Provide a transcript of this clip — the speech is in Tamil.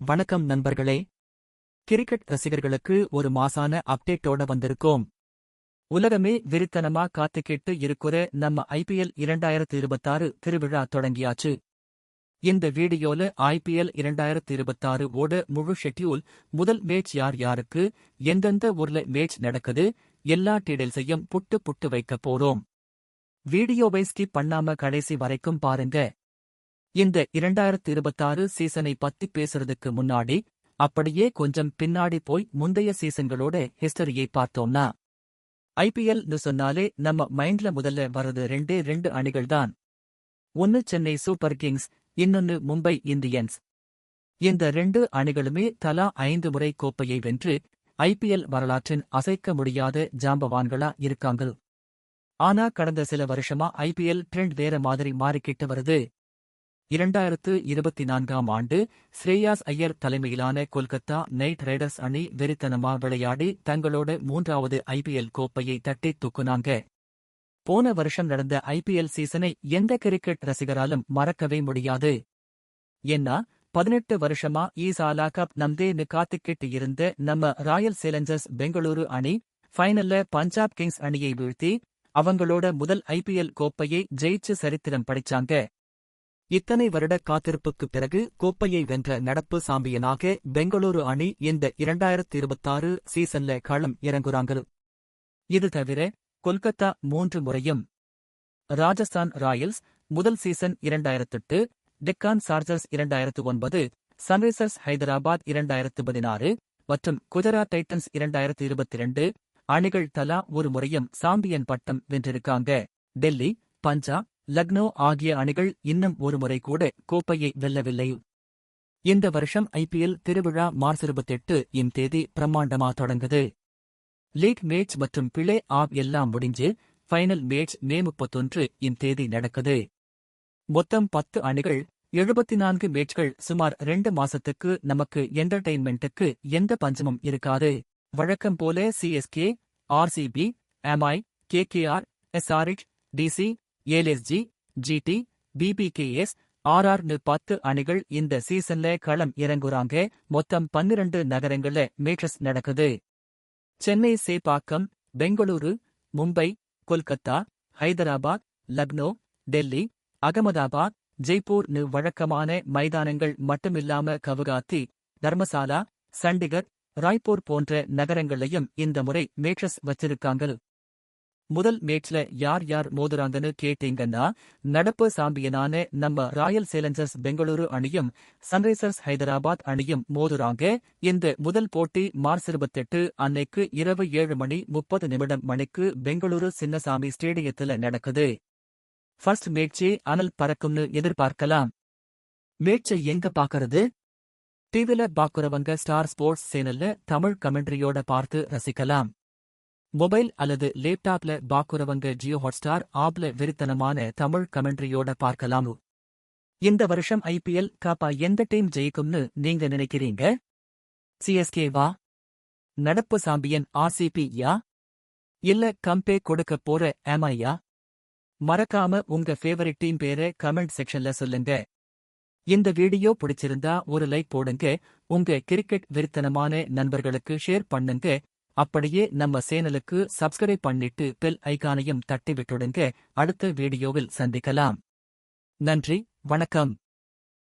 வணக்கம் நண்பர்களே. கிரிக்கெட் ரசிகர்களுக்கு ஒரு மாசான அப்டேட்டோட வந்திருக்கோம். உலகமே வெறித்தனமா காத்துக்கிட்டு இருக்கிற நம்ம IPL 2026 திருவிழா தொடங்கியாச்சு. இந்த வீடியோல IPL 2026 ஓட முழு ஷெட்யூல், முதல் மேட்ச் யார் யாருக்கு, எந்தெந்த ஊர்ல மேட்ச் நடக்குது, எல்லா டீடைல்ஸையும் புட்டு வைக்க போறோம். வீடியோவை ஸ்கிப் பண்ணாம கடைசி வரைக்கும் பாருங்க. இந்த 2026 சீசனை பத்தி பேசுறதுக்கு முன்னாடி அப்படியே கொஞ்சம் பின்னாடி போய் முந்தைய சீசன்களோட ஹிஸ்டரியை பார்த்தோம்னா, IPLன்னு சொன்னாலே நம்ம மைண்ட்ல முதல்ல வர்றது ரெண்டு அணிகள் தான். ஒன்னு சென்னை சூப்பர் கிங்ஸ், இன்னொன்னு மும்பை இந்தியன்ஸ். இந்த ரெண்டு அணிகளுமே தலா 5 முறை கோப்பையை வென்று IPL வரலாற்றின் அசைக்க முடியாத ஜாம்பவான்களா இருக்காங்க. ஆனா கடந்த சில வருஷமா IPL ட்ரெண்ட் வேற மாதிரி மாறிக்கிட்டு வருது. 2024ஆம் ஆண்டு ஸ்ரேயாஸ் ஐயர் தலைமையிலான கொல்கத்தா நைட் ரைடர்ஸ் அணி வெறித்தனமா விளையாடி தங்களோட 3வது IPL கோப்பையை தட்டித் தூக்குனாங்க. போன வருஷம் நடந்த IPL சீசனை எந்த கிரிக்கெட் ரசிகராலும் மறக்கவே முடியாது. ஏன்னா 18 வருஷமா ஈசாலா கப் நம்தேன்னு காத்துக்கிட்டு இருந்த நம்ம ராயல் சேலஞ்சர்ஸ் பெங்களூரு அணி ஃபைனல்ல பஞ்சாப் கிங்ஸ் அணியை வீழ்த்தி அவங்களோட முதல் IPL கோப்பையை ஜெயிச்சு சரித்திரம் படைச்சாங்க. இத்தனை வருட காத்திருப்புக்குப் பிறகு கோப்பையை வென்ற நடப்பு சாம்பியனாக பெங்களூரு அணி இந்த 2026 சீசன்ல களம் இறங்குறாங்க. இது தவிர கொல்கத்தா 3 முறையும், ராஜஸ்தான் ராயல்ஸ் முதல் season 2008, Deccan chargers 2009, Sunrisers Hyderabad 2016 மற்றும் குஜராத் டைட்டன்ஸ் 2022 அணிகள் தலா ஒரு முறையும் சாம்பியன் பட்டம் வென்றிருக்காங்க. டெல்லி, பஞ்சாப், லக்னோ ஆகிய அணிகள் இன்னும் ஒரு முறை கூட கோப்பையை வெல்லவில்லை. இந்த வருஷம் IPL திருவிழா மார்ச் 28 இம் தேதி பிரம்மாண்டமா தொடங்குது. லீக் மேட்ச் மற்றும் பிளே ஆஃப் எல்லாம் முடிஞ்சு ஃபைனல் மேட்ச் மே 31 இம் தேதி நடக்குது. மொத்தம் 10 அணிகள், 74 மேட்ச்கள். சுமார் 2 மாசத்துக்கு நமக்கு என்டர்டெயின்மெண்ட்டுக்கு எந்த பஞ்சமும் இருக்காது. வழக்கம் போல CSK, RCB, MI, KKR, SRH, DC, LSG, GT, BBKS, RRன்னு 10 அணிகள் இந்த சீசன்ல களம் இறங்குறாங்க. மொத்தம் 12 நகரங்கள்ல மேட்சஸ் நடக்குது. சென்னை சேப்பாக்கம், பெங்களூரு, மும்பை, கொல்கத்தா, ஹைதராபாத், லக்னோ, டெல்லி, அகமதாபாத், ஜெய்ப்பூர்னு வழக்கமான மைதானங்கள் மட்டுமில்லாம கவுகாத்தி, தர்மசாலா, சண்டிகர், ராய்ப்பூர் போன்ற நகரங்களையும் இந்த முறை மேட்சஸ் வச்சிருக்காங்க. முதல் மேட்ச்ல யார் மோதுறாங்கன்னு கேட்டீங்கன்னா, நடப்பு சாம்பியனான நம்ம ராயல் சேலஞ்சர்ஸ் பெங்களூரு அணியும் சன்ரைசர்ஸ் ஹைதராபாத் அணியும் மோதுறாங்க. இந்த முதல் போட்டி மார்ச் 28 அன்னைக்கு இரவு 7:30 மணிக்கு பெங்களூரு சின்னசாமி ஸ்டேடியத்துல நடக்குது. ஃபர்ஸ்ட் மேட்சே அனல் பறக்கும்னு எதிர்பார்க்கலாம். மேட்சை எங்க பாக்கறது? டிவில பாக்குறவங்க ஸ்டார் ஸ்போர்ட்ஸ் சேனல்ல தமிழ் கமெண்ட்ரியோட பார்த்து ரசிக்கலாம். மொபைல் அல்லது லேப்டாப்ல பாக்குறவங்க ஜியோ ஹாட்ஸ்டார் ஆப்ல வெறித்தனமான தமிழ் கமெண்ட்ரியோட பார்க்கலாம். இந்த வருஷம் IPL காப்பா எந்த டீம் ஜெயிக்கும்னு நீங்க நினைக்கிறீங்க? CSKவா? நடப்பு சாம்பியன் RCBயா? இல்ல கம்பே கொடுக்க போற MIயா? மறக்காம உங்க ஃபேவரிட் டீம் பேரை கமெண்ட் செக்ஷன்ல சொல்லுங்க. இந்த வீடியோ பிடிச்சிருந்தா ஒரு லைக் போடுங்க. உங்க கிரிக்கெட் வெறித்தனமான நண்பர்களுக்கு ஷேர் பண்ணுங்க. அப்படியே நம்ம சேனலுக்கு சப்ஸ்கிரைப் பண்ணிட்டு பெல் ஐகானையும் தட்டி விட்டுடுங்க. அடுத்த வீடியோவில் சந்திக்கலாம். நன்றி, வணக்கம்.